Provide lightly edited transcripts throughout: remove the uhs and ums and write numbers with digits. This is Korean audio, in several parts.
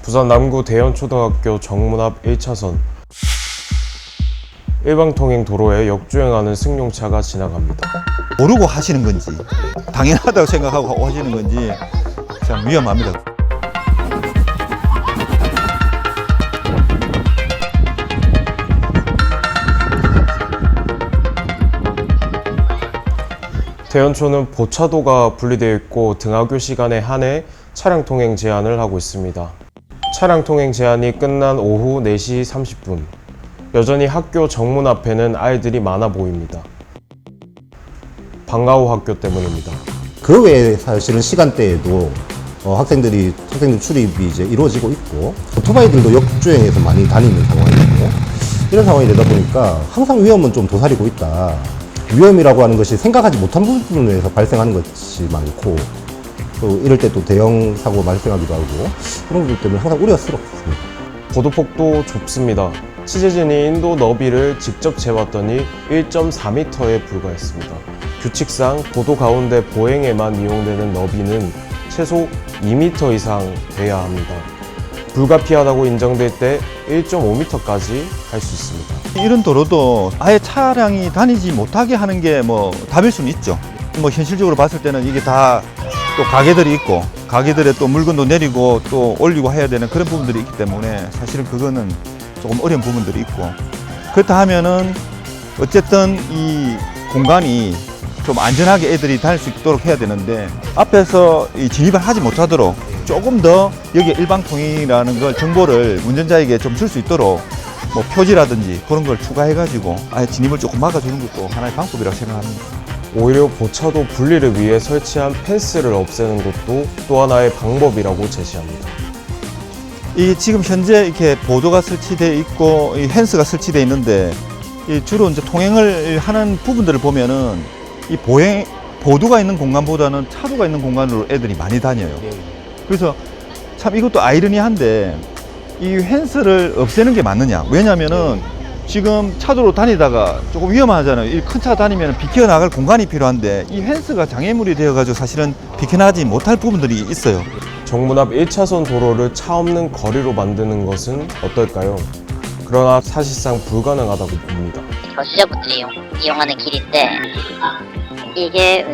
부산 남구 대연초등학교 정문 앞 1차선 일방통행 도로에 역주행하는 승용차가 지나갑니다. 모르고 하시는 건지 당연하다고 생각하고 하시는 건지 참 위험합니다. 대연초는 보차도가 분리되어 있고 등하교 시간에 한해 차량 통행 제한을 하고 있습니다. 차량 통행 제한이 끝난 오후 4시 30분. 여전히 학교 정문 앞에는 아이들이 많아 보입니다. 방과후 학교 때문입니다. 그 외에 사실은 시간대에도 학생들 출입이 이제 이루어지고 있고, 오토바이들도 역주행해서 많이 다니는 상황이고, 이런 상황이 되다 보니까 항상 위험은 좀 도사리고 있다. 위험이라고 하는 것이 생각하지 못한 부분에서 발생하는 것이 많고, 또 이럴 때 또 대형 사고가 발생하기도 하고, 그런 부분 때문에 항상 우려스럽습니다. 보도폭도 좁습니다. 취재진이 인도 너비를 직접 재봤더니 1.4m에 불과했습니다. 규칙상 도도 가운데 보행에만 이용되는 너비는 최소 2m 이상 돼야 합니다. 불가피하다고 인정될 때 1.5m까지 갈 수 있습니다. 이런 도로도 아예 차량이 다니지 못하게 하는 게 뭐 답일 수는 있죠. 뭐 현실적으로 봤을 때는 이게 다 또 가게들이 있고 가게들에 또 물건도 내리고 또 올리고 해야 되는 그런 부분들이 있기 때문에 사실은 그거는 조금 어려운 부분들이 있고, 그렇다 하면은 어쨌든 이 공간이 좀 안전하게 애들이 다닐 수 있도록 해야 되는데, 앞에서 이 진입을 하지 못하도록 조금 더 여기 일방통행이라는 걸 정보를 운전자에게 좀 줄 수 있도록 뭐 표지라든지 그런 걸 추가해가지고 아예 진입을 조금 막아주는 것도 하나의 방법이라고 생각합니다. 오히려 보차도 분리를 위해 설치한 펜스를 없애는 것도 또 하나의 방법이라고 제시합니다. 이 지금 현재 이렇게 보도가 설치되어 있고 이 펜스가 설치되어 있는데, 이 주로 이제 통행을 하는 부분들을 보면은 이 보도가 있는 공간보다는 차도가 있는 공간으로 애들이 많이 다녀요. 그래서 참 이것도 아이러니한데, 이 펜스를 없애는 게 맞느냐? 왜냐면은 지금 차도로 다니다가 조금 위험하잖아요. 이 큰 차 다니면 비켜나갈 공간이 필요한데, 이 펜스가 장애물이 되어가지고 사실은 비켜나가지 못할 부분들이 있어요. 정문 앞 1차선 도로를 차 없는 거리로 만드는 것은 어떨까요? 그러나 사실상 불가능하다고 봅니다. 거주자분들이 이용하는 길인데, 이게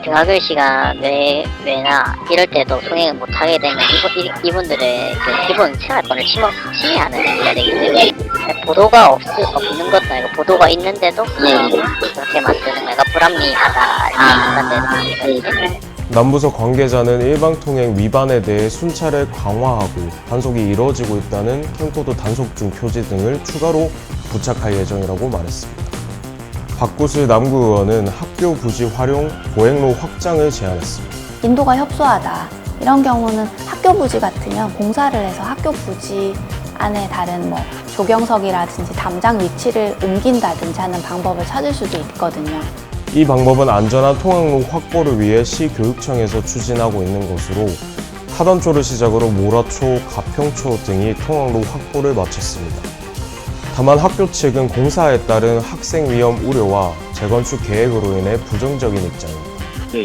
등하교 시간 외나 이럴 때도 통행을 못하게 되면 이분들의 그 기본 생활권을 침해하는 일이 되기 때문에 보도가 없는 것도 아니고 보도가 있는데도 그렇게 만드는 거가 불합리하다 이렇게 판단되는 거죠. 남부서 관계자는 일방통행 위반에 대해 순찰을 강화하고 단속이 이루어지고 있다는 캠코더 단속 중 표지 등을 추가로 부착할 예정이라고 말했습니다. 박구슬 남구의원은 학교 부지 활용 보행로 확장을 제안했습니다. 인도가 협소하다. 이런 경우는 학교 부지 같으면 공사를 해서 학교 부지 안에 다른 뭐 조경석이라든지 담장 위치를 옮긴다든지 하는 방법을 찾을 수도 있거든요. 이 방법은 안전한 통학로 확보를 위해 시교육청에서 추진하고 있는 것으로 하단초를 시작으로 모라초, 가평초 등이 통학로 확보를 마쳤습니다. 다만 학교 측은 공사에 따른 학생 위험 우려와 재건축 계획으로 인해 부정적인 입장입니다.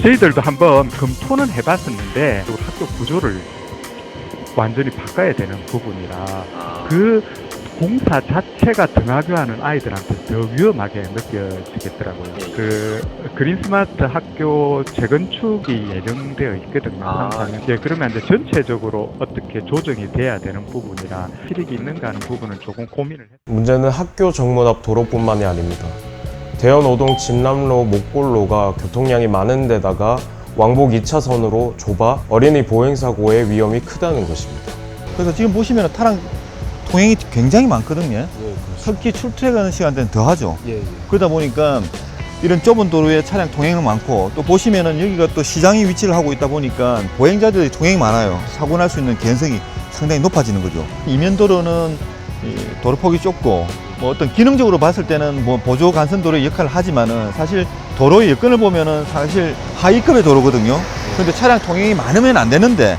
저희들도 한번 검토는 해봤었는데 학교 구조를 완전히 바꿔야 되는 부분이라 그 공사 자체가 등하교하는 아이들한테 더 위험하게 느껴지겠더라고요. 그 그린스마트 학교 재건축이 예정되어 있거든요. 그러면 이제 전체적으로 어떻게 조정이 돼야 되는 부분이라 실익이 있는가 하는 부분은 조금 고민을 했습니다. 문제는 학교 정문 앞 도로뿐만이 아닙니다. 대연 오동 진남로 목골로가 교통량이 많은 데다가 왕복 2차선으로 좁아 어린이 보행사고의 위험이 크다는 것입니다. 그래서 지금 보시면 차량 통행이 굉장히 많거든요. 특히 출퇴근 시간대는 더 하죠. 그러다 보니까 이런 좁은 도로에 차량 통행은 많고, 또 보시면은 여기가 또 시장이 위치를 하고 있다 보니까 보행자들이 통행이 많아요. 사고 날 수 있는 개연성이 상당히 높아지는 거죠. 이면도로는 도로폭이 좁고, 뭐 어떤 기능적으로 봤을 때는 뭐 보조 간선도로의 역할을 하지만은 사실 도로의 여건을 보면은 사실 하위급의 도로거든요. 그런데 차량 통행이 많으면 안 되는데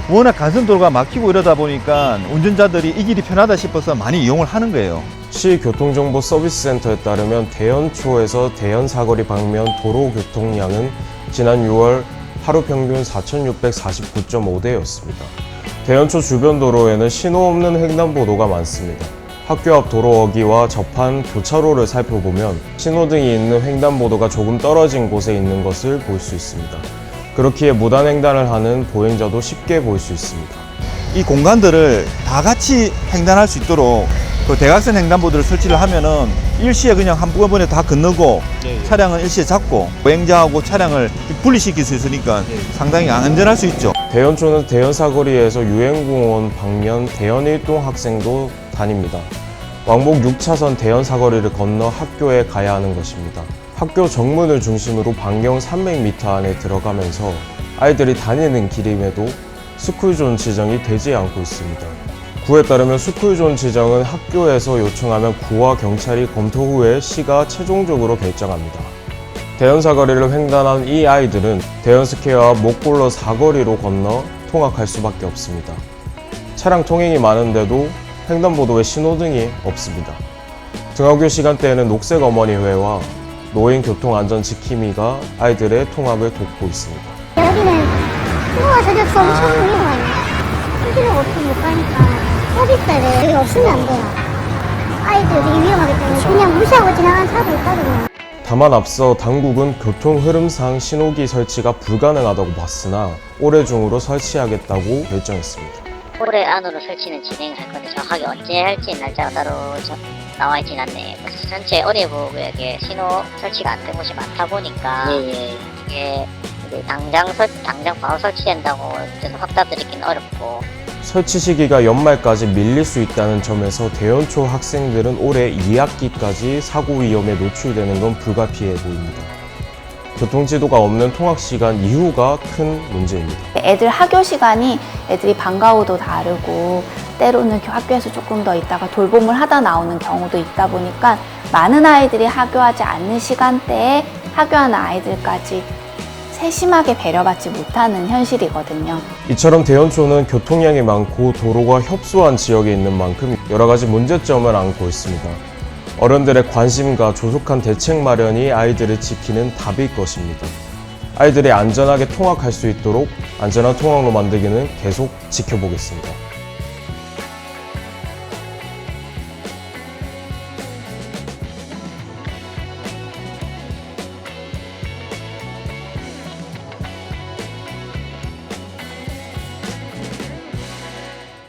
워낙 간선도로가 막히고 이러다 보니까 운전자들이 이 길이 편하다 싶어서 많이 이용을 하는 거예요. 시교통정보서비스센터에 따르면 대연초에서 대연 사거리 방면 도로 교통량은 지난 6월 하루 평균 4,649.5대였습니다. 대연초 주변 도로에는 신호 없는 횡단보도가 많습니다. 학교 앞 도로 어귀와 접한 교차로를 살펴보면 신호등이 있는 횡단보도가 조금 떨어진 곳에 있는 것을 볼 수 있습니다. 그렇기에 무단횡단을 하는 보행자도 쉽게 볼 수 있습니다. 이 공간들을 다 같이 횡단할 수 있도록 그 대각선 횡단보도를 설치를 하면은 일시에 그냥 한꺼번에 다 건너고 차량은 일시에 잡고 보행자하고 차량을 분리시킬 수 있으니까 상당히 안전할 수 있죠. 대연초는 대연 사거리에서 유행공원 방면 대연 일동 학생도 다닙니다. 왕복 6차선 대연 사거리를 건너 학교에 가야 하는 것입니다. 학교 정문을 중심으로 반경 300m 안에 들어가면서 아이들이 다니는 길임에도 스쿨존 지정이 되지 않고 있습니다. 구에 따르면 스쿨존 지정은 학교에서 요청하면 구와 경찰이 검토 후에 시가 최종적으로 결정합니다. 대연 사거리를 횡단한 이 아이들은 대연 스퀘어 앞 목골러 사거리로 건너 통학할 수밖에 없습니다. 차량 통행이 많은데도 횡단보도에 신호등이 없습니다. 등하교 시간대에는 녹색 어머니회와 노인 교통안전 지킴이가 아이들의 통학을 돕고 있습니다. 여기는 신호가 저격수 엄청 위험해요. 신호가 없으면 못 가니까 서비스를 여기 없으면 안 돼요. 아이들 되게 위험하기 때문에 그냥 무시하고 지나가는 차도 있거든요. 다만 앞서 당국은 교통 흐름상 신호기 설치가 불가능하다고 봤으나 올해 중으로 설치하겠다고 결정했습니다. 올해 안으로 설치는 진행할 건데 정확하게 언제 할지 날짜가 따로 나와 있진 않네요. 전체 어린이보호구역에 신호 설치가 안 된 곳이 많다 보니까 이게 당장 바로 설치된다고 해서 확답드리기는 어렵고, 설치 시기가 연말까지 밀릴 수 있다는 점에서 대연초 학생들은 올해 2학기까지 사고 위험에 노출되는 건 불가피해 보입니다. 교통지도가 없는 통학 시간 이후가 큰 문제입니다. 애들 학교 시간이 애들이 방과 후도 다르고 때로는 학교에서 조금 더 있다가 돌봄을 하다 나오는 경우도 있다 보니까 많은 아이들이 하교하지 않는 시간대에 하교하는 아이들까지 세심하게 배려받지 못하는 현실이거든요. 이처럼 대연초는 교통량이 많고 도로가 협소한 지역에 있는 만큼 여러 가지 문제점을 안고 있습니다. 어른들의 관심과 조속한 대책 마련이 아이들을 지키는 답일 것입니다. 아이들이 안전하게 통학할 수 있도록 안전한 통학로 만들기는 계속 지켜보겠습니다.